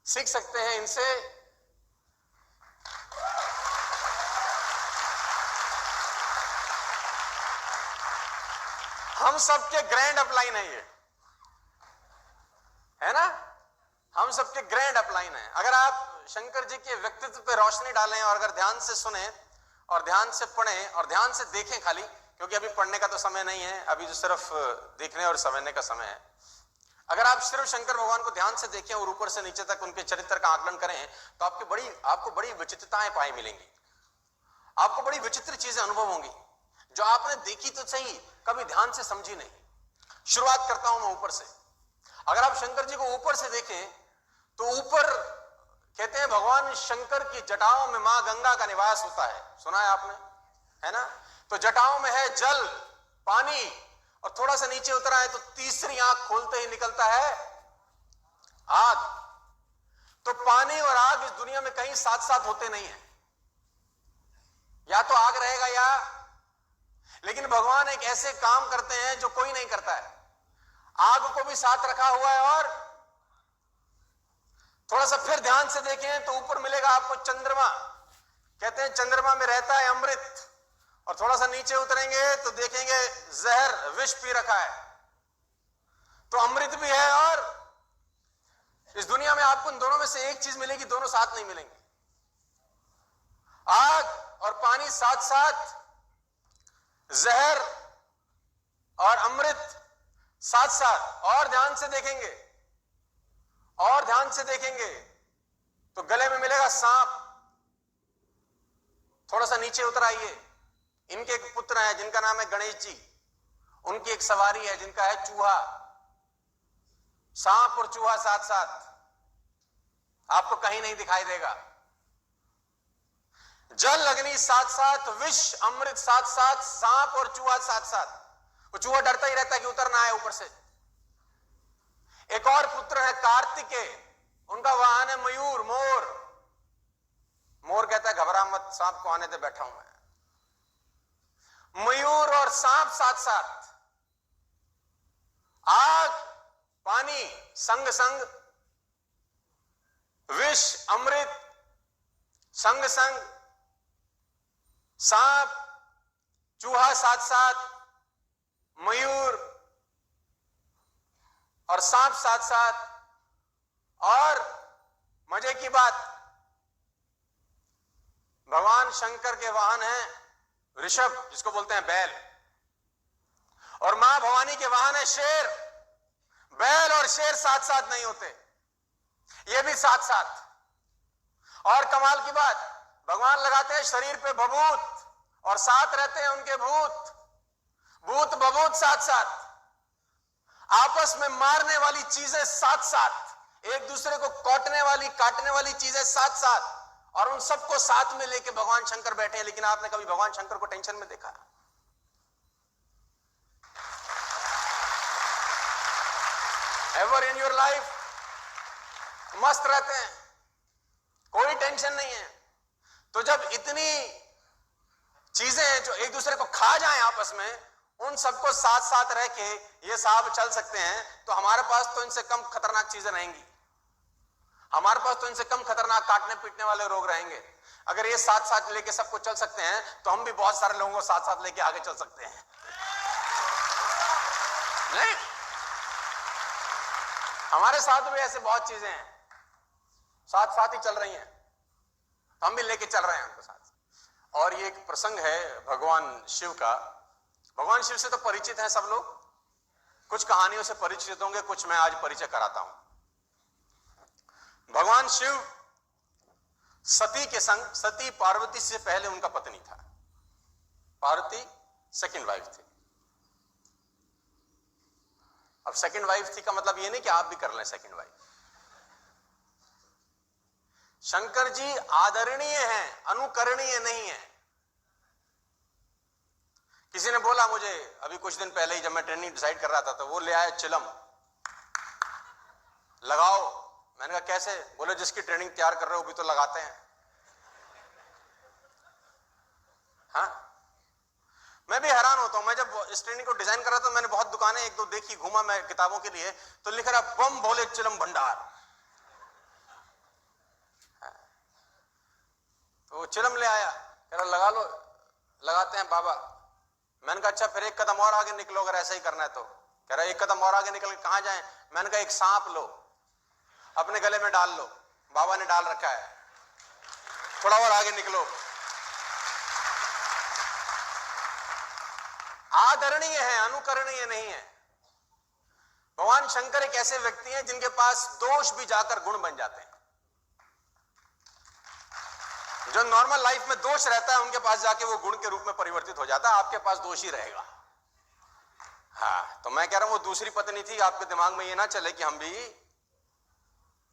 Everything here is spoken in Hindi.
सीख सकते हैं इनसे। हम सबके ग्रैंड अपलाइन है ये, है ना? हम सबके ग्रैंड अपलाइन है। अगर आप शंकर जी के व्यक्तित्व पे रोशनी डालें और अगर ध्यान से सुने और ध्यान से पढ़ें और ध्यान से देखें खाली, क्योंकि अभी पढ़ने का तो समय नहीं है, अभी जो सिर्फ देखने और समझने का समय है। अगर आप सिर्फ शंकर भगवान को ध्यान से देखें और ऊपर से नीचे तक उनके चरित्र का आकलन करें तो आपको बड़ी विचित्रताएं पाई मिलेंगी। आपको बड़ी विचित्र चीजें अनुभव होंगी जो आपने देखी तो सही, कभी ध्यान से समझी नहीं। शुरुआत करता हूं मैं ऊपर से। अगर आप शंकर जी को ऊपर से देखें तो ऊपर कहते हैं भगवान शंकर की जटाओं में मां गंगा का निवास होता है, सुना है आपने, है ना? तो जटाओं में है जल, पानी, और थोड़ा सा नीचे उतरा है तो तीसरी आंख खोलते ही निकलता है आग। तो पानी और आग इस दुनिया में कहीं साथ साथ होते नहीं है, या तो आग रहेगा या, लेकिन भगवान एक ऐसे काम करते हैं जो कोई नहीं करता है। आग को भी साथ रखा हुआ है और थोड़ा सा फिर ध्यान से देखें तो ऊपर मिलेगा आपको चंद्रमा। कहते हैं चंद्रमा में रहता है अमृत, और थोड़ा सा नीचे उतरेंगे तो देखेंगे जहर, विष पी रखा है। तो अमृत भी है और इस दुनिया में आपको इन दोनों में से एक चीज मिलेगी, दोनों साथ नहीं मिलेंगे। आग और पानी साथ साथ, जहर और अमृत साथ साथ। और ध्यान से देखेंगे और ध्यान से देखेंगे तो गले में मिलेगा सांप। थोड़ा सा नीचे उतर आइए, इनके एक पुत्र हैं जिनका नाम है गणेश जी, उनकी एक सवारी है जिनका है चूहा। सांप और चूहा साथ साथ आपको कहीं नहीं दिखाई देगा। जल अग्नि साथ साथ, विष अमृत साथ साथ, सांप और चूहा साथ साथ। वो चूहा डरता ही रहता है कि उतर ना आए ऊपर से। एक और पुत्र है कार्तिकेय, उनका वाहन है मयूर, मोर। मोर कहता है घबरा मत, सांप को आने दे, बैठा हूं मैं। मयूर और सांप साथ साथ, आग पानी संग संग, विष अमृत संग संग, सांप चूहा साथ साथ, मयूर और सांप साथ साथ। और मजे की बात, भगवान शंकर के वाहन हैं ऋषभ, जिसको बोलते हैं बैल, और मां भवानी के वाहन है शेर। बैल और शेर साथ साथ नहीं होते, ये भी साथ साथ। और कमाल की बात, भगवान लगाते हैं शरीर पे भभूत और साथ रहते हैं उनके भूत। भूत भभूत साथ साथ, आपस में मारने वाली चीजें साथ साथ, एक दूसरे को काटने वाली चीजें साथ साथ, और उन सबको साथ में लेके भगवान शंकर बैठे हैं। लेकिन आपने कभी भगवान शंकर को टेंशन में देखा? Ever in your life? मस्त रहते हैं, कोई टेंशन नहीं है। तो जब इतनी चीजें जो एक दूसरे को खा जाएं आपस में, उन सबको साथ साथ रह के ये साहब चल सकते हैं, तो हमारे पास तो इनसे कम खतरनाक चीजें रहेंगी। हमारे पास तो इनसे कम खतरनाक काटने पीटने वाले रोग रहेंगे। अगर ये साथ साथ लेके सबको चल सकते हैं तो हम भी बहुत सारे लोगों को साथ साथ लेके आगे चल सकते हैं, नहीं? हमारे साथ भी ऐसे बहुत चीजें हैं, साथ साथ ही चल रही हैं, हम भी लेके चल रहे हैं उनको साथ। और ये एक प्रसंग है भगवान शिव का। भगवान शिव से तो परिचित हैं सब लोग, कुछ कहानियों से परिचित होंगे, कुछ मैं आज परिचय कराता हूं। भगवान शिव सती के संग, सती पार्वती से पहले उनका पत्नी था, पार्वती सेकंड वाइफ थी। अब सेकंड वाइफ थी का मतलब ये नहीं कि आप भी कर लें सेकंड वाइफ। शंकर जी आदरणीय हैं, अनुकरणीय नहीं है। किसी ने बोला मुझे अभी कुछ दिन पहले ही, जब मैं ट्रेनिंग डिसाइड कर रहा था, तो वो ले आया चिलम, लगाओ। मैंने कहा कैसे? बोले जिसकी ट्रेनिंग तैयार कर रहे हो भी तो लगाते हैं। हाँ, मैं भी हैरान होता हूं। मैं जब इस ट्रेनिंग को डिजाइन कर रहा था, मैंने बहुत दुकानें एक दो देखी, घूमा मैं किताबों के लिए, तो लिख रहा बम भोले चिलम भंडार। चिलम ले आया, कह रहा लगा लो, लगाते हैं बाबा। मैंने कहा अच्छा फिर एक कदम और आगे निकलो अगर ऐसा ही करना है तो। कह रहा एक कदम और आगे निकल के कहां जाएं? मैंने कहा एक सांप लो, अपने गले में डाल लो, बाबा ने डाल रखा है, थोड़ा और आगे निकलो। आदरणीय है, अनुकरणीय नहीं है। भगवान शंकर एक ऐसे व्यक्ति हैं जिनके पास दोष भी जाकर गुण बन जाते हैं। जो नॉर्मल लाइफ में दोष रहता है उनके पास जाके वो गुण के रूप में परिवर्तित हो जाता है, आपके पास दोष ही रहेगा। हाँ, तो मैं कह रहा हूं वो दूसरी पत्नी थी, आपके दिमाग में ये ना चले कि हम भी